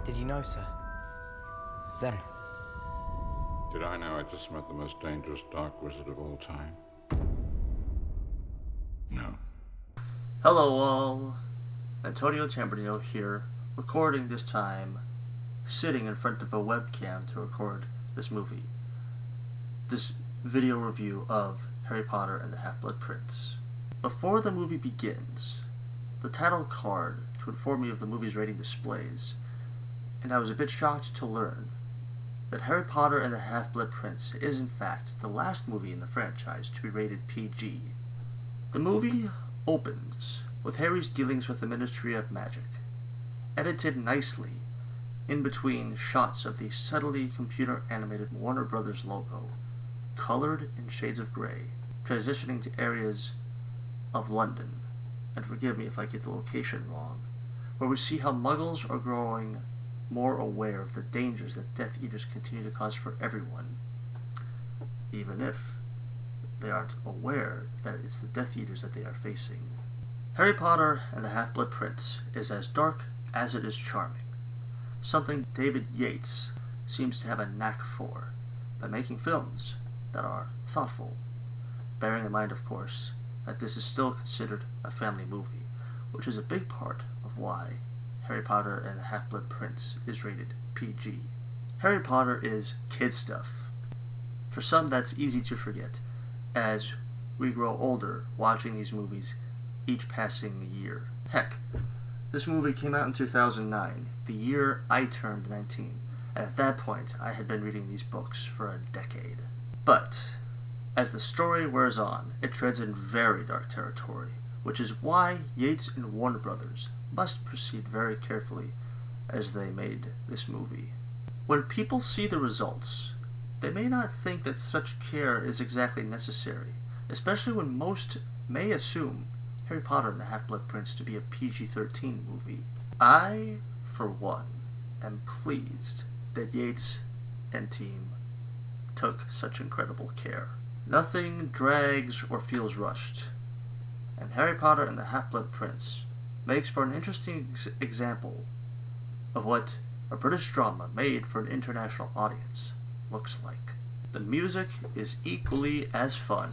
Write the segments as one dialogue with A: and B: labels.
A: Did you know, sir? Then?
B: Did I know I just met the most dangerous dark wizard of all time? No.
C: Hello all, Antonio Tambornino here, recording this time, sitting in front of a webcam to record this movie. This video review of Harry Potter and the Half-Blood Prince. Before the movie begins, the title card to inform me of the movie's rating displays, and I was a bit shocked to learn that Harry Potter and the Half-Blood Prince is in fact the last movie in the franchise to be rated PG. The movie opens with Harry's dealings with the Ministry of Magic, edited nicely in between shots of the subtly computer-animated Warner Brothers logo, colored in shades of gray, transitioning to areas of London, and forgive me if I get the location wrong, where we see how Muggles are growing more aware of the dangers that Death Eaters continue to cause for everyone, even if they aren't aware that it's the Death Eaters that they are facing. Harry Potter and the Half-Blood Prince is as dark as it is charming, something David Yates seems to have a knack for by making films that are thoughtful, bearing in mind, of course, that this is still considered a family movie, which is a big part of why Harry Potter and the Half-Blood Prince is rated PG. Harry Potter is kid stuff. For some, that's easy to forget, as we grow older watching these movies each passing year. Heck, this movie came out in 2009, the year I turned 19, and at that point I had been reading these books for a decade. But as the story wears on, it treads in very dark territory, which is why Yates and Warner Brothers must proceed very carefully as they made this movie. When people see the results, they may not think that such care is exactly necessary, especially when most may assume Harry Potter and the Half-Blood Prince to be a PG-13 movie. I, for one, am pleased that Yates and team took such incredible care. Nothing drags or feels rushed, and Harry Potter and the Half-Blood Prince makes for an interesting example of what a British drama made for an international audience looks like. The music is equally as fun,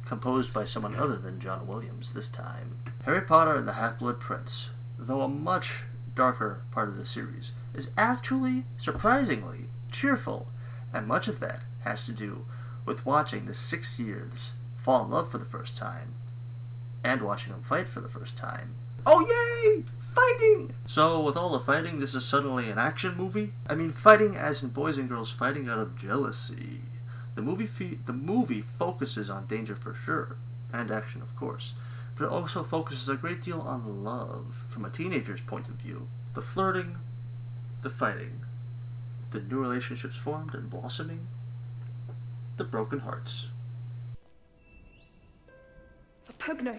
C: composed by someone other than John Williams this time. Harry Potter and the Half-Blood Prince, though a much darker part of the series, is actually surprisingly cheerful, and much of that has to do with watching the 6 years fall in love for the first time, and watching them fight for the first time. Oh yay! Fighting! So with all the fighting, this is suddenly an action movie? I mean fighting as in boys and girls fighting out of jealousy. The movie focuses on danger for sure, and action of course, but it also focuses a great deal on love from a teenager's point of view. The flirting, the fighting, the new relationships formed and blossoming, the broken hearts.
D: A pugno.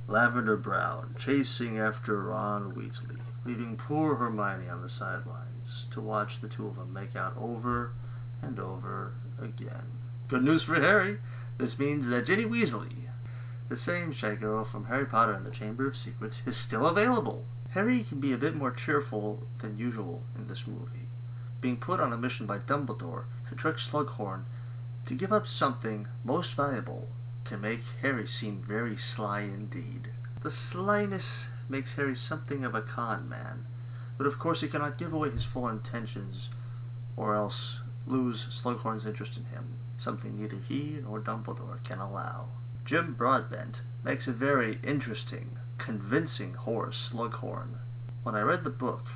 C: Lavender Brown chasing after Ron Weasley, leaving poor Hermione on the sidelines to watch the two of them make out over and over again. Good news for Harry. This means that Ginny Weasley, the same shy girl from Harry Potter and the Chamber of Secrets, is still available. Harry can be a bit more cheerful than usual in this movie, being put on a mission by Dumbledore to trick Slughorn to give up something most valuable can make Harry seem very sly indeed. The slyness makes Harry something of a con man, but of course he cannot give away his full intentions or else lose Slughorn's interest in him, something neither he nor Dumbledore can allow. Jim Broadbent makes a very interesting, convincing Horace Slughorn. When I read the book,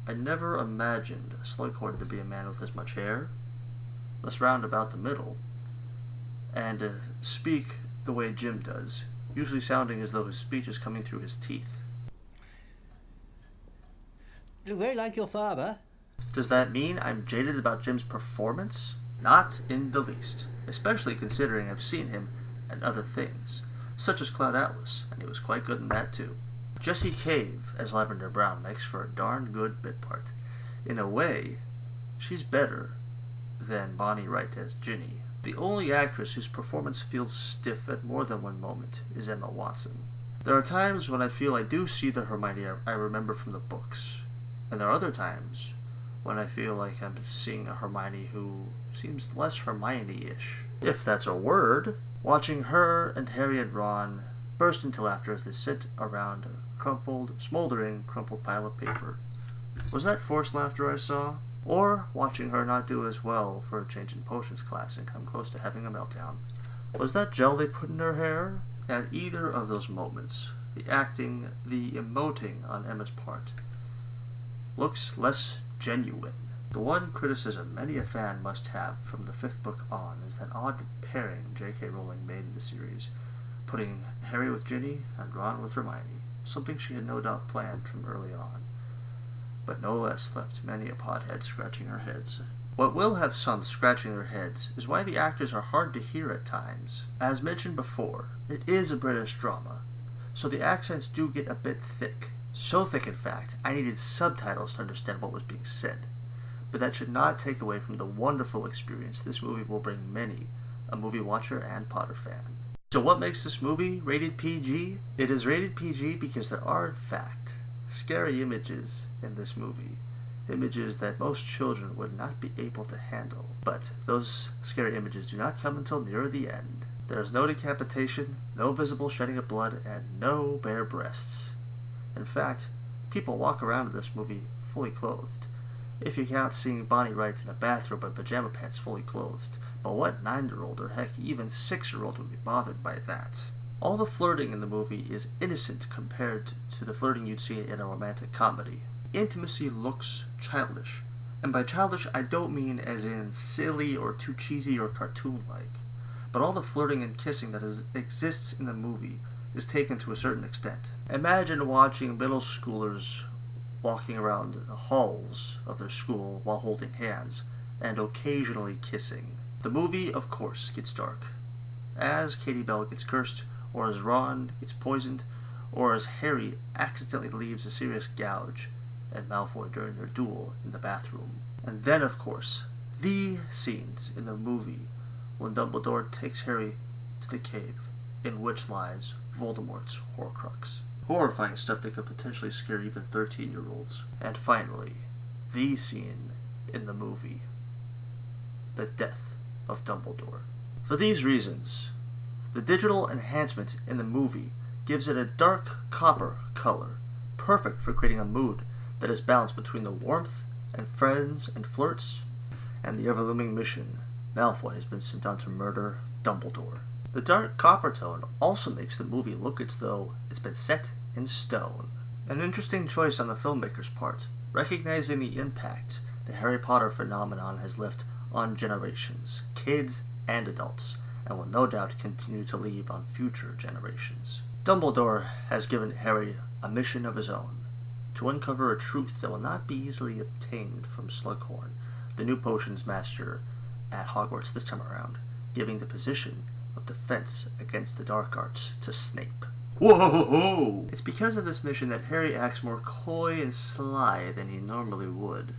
C: I never imagined Slughorn to be a man with as much hair, less round about the middle, and speak the way Jim does, usually sounding as though his speech is coming through his teeth.
E: You look very like your father.
C: Does that mean I'm jaded about Jim's performance? Not in the least, especially considering I've seen him in other things, such as Cloud Atlas, and he was quite good in that too. Jessie Cave as Lavender Brown makes for a darn good bit part. In a way, she's better than Bonnie Wright as Ginny, The only actress whose performance feels stiff at more than one moment is Emma Watson. There are times when I feel I do see the Hermione I remember from the books, and there are other times when I feel like I'm seeing a Hermione who seems less Hermione-ish, if that's a word. Watching her and Harry and Ron burst into laughter as they sit around a smoldering pile of paper. Was that forced laughter I saw? Or watching her not do as well for a change in potions class and come close to having a meltdown. Was that gel they put in her hair? At either of those moments, the acting, the emoting on Emma's part, looks less genuine. The one criticism many a fan must have from the 5th book on is that odd pairing J.K. Rowling made in the series, putting Harry with Ginny and Ron with Hermione, something she had no doubt planned from early on, but no less left many a pothead scratching their heads. What will have some scratching their heads is why the actors are hard to hear at times. As mentioned before, it is a British drama, so the accents do get a bit thick. So thick, in fact, I needed subtitles to understand what was being said. But that should not take away from the wonderful experience this movie will bring many, a movie watcher and Potter fan. So what makes this movie rated PG? It is rated PG because there are, in fact, scary images in this movie. Images that most children would not be able to handle. But those scary images do not come until near the end. There is no decapitation, no visible shedding of blood, and no bare breasts. In fact, people walk around in this movie fully clothed. If you count seeing Bonnie Wright in a bathrobe and pajama pants fully clothed. But what 9-year-old or heck even 6-year-old would be bothered by that? All the flirting in the movie is innocent compared to the flirting you'd see in a romantic comedy. Intimacy looks childish, and by childish I don't mean as in silly or too cheesy or cartoon-like, but all the flirting and kissing that exists in the movie is taken to a certain extent. Imagine watching middle schoolers walking around the halls of their school while holding hands, and occasionally kissing. The movie, of course, gets dark, as Katie Bell gets cursed, or as Ron gets poisoned, or as Harry accidentally leaves a serious gouge at Malfoy during their duel in the bathroom. And then, of course, the scenes in the movie when Dumbledore takes Harry to the cave in which lies Voldemort's Horcrux. Horrifying stuff that could potentially scare even 13-year-olds. And finally, the scene in the movie, the death of Dumbledore. For these reasons, the digital enhancement in the movie gives it a dark copper color, perfect for creating a mood that is balanced between the warmth and friends and flirts and the ever-looming mission Malfoy has been sent on to murder Dumbledore. The dark copper tone also makes the movie look as though it's been set in stone. An interesting choice on the filmmaker's part, recognizing the impact the Harry Potter phenomenon has left on generations, kids and adults, and will no doubt continue to leave on future generations. Dumbledore has given Harry a mission of his own, to uncover a truth that will not be easily obtained from Slughorn, the new potions master at Hogwarts this time around, giving the position of defense against the dark arts to Snape. Whoa! It's because of this mission that Harry acts more coy and sly than he normally would.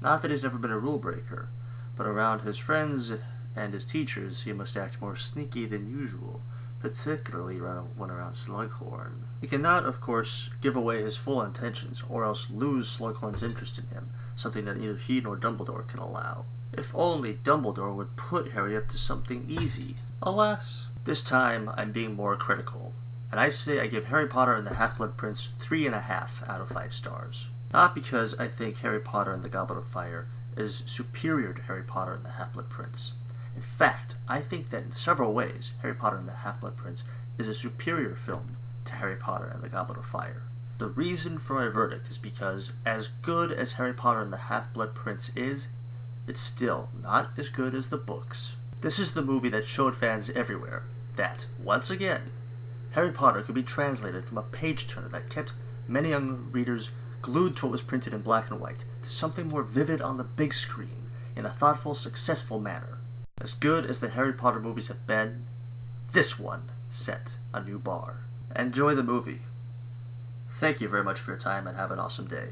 C: Not that he's never been a rule breaker, but around his friends and his teachers he must act more sneaky than usual, particularly when around Slughorn. He cannot, of course, give away his full intentions, or else lose Slughorn's interest in him, something that neither he nor Dumbledore can allow. If only Dumbledore would put Harry up to something easy. Alas, this time I'm being more critical, and I say I give Harry Potter and the Half-Blood Prince 3.5 out of 5 stars. Not because I think Harry Potter and the Goblet of Fire is superior to Harry Potter and the Half-Blood Prince. In fact, I think that in several ways, Harry Potter and the Half-Blood Prince is a superior film to Harry Potter and the Goblet of Fire. The reason for my verdict is because, as good as Harry Potter and the Half-Blood Prince is, it's still not as good as the books. This is the movie that showed fans everywhere that, once again, Harry Potter could be translated from a page-turner that kept many young readers glued to what was printed in black and white to something more vivid on the big screen in a thoughtful, successful manner. As good as the Harry Potter movies have been, this one set a new bar. Enjoy the movie. Thank you very much for your time and have an awesome day.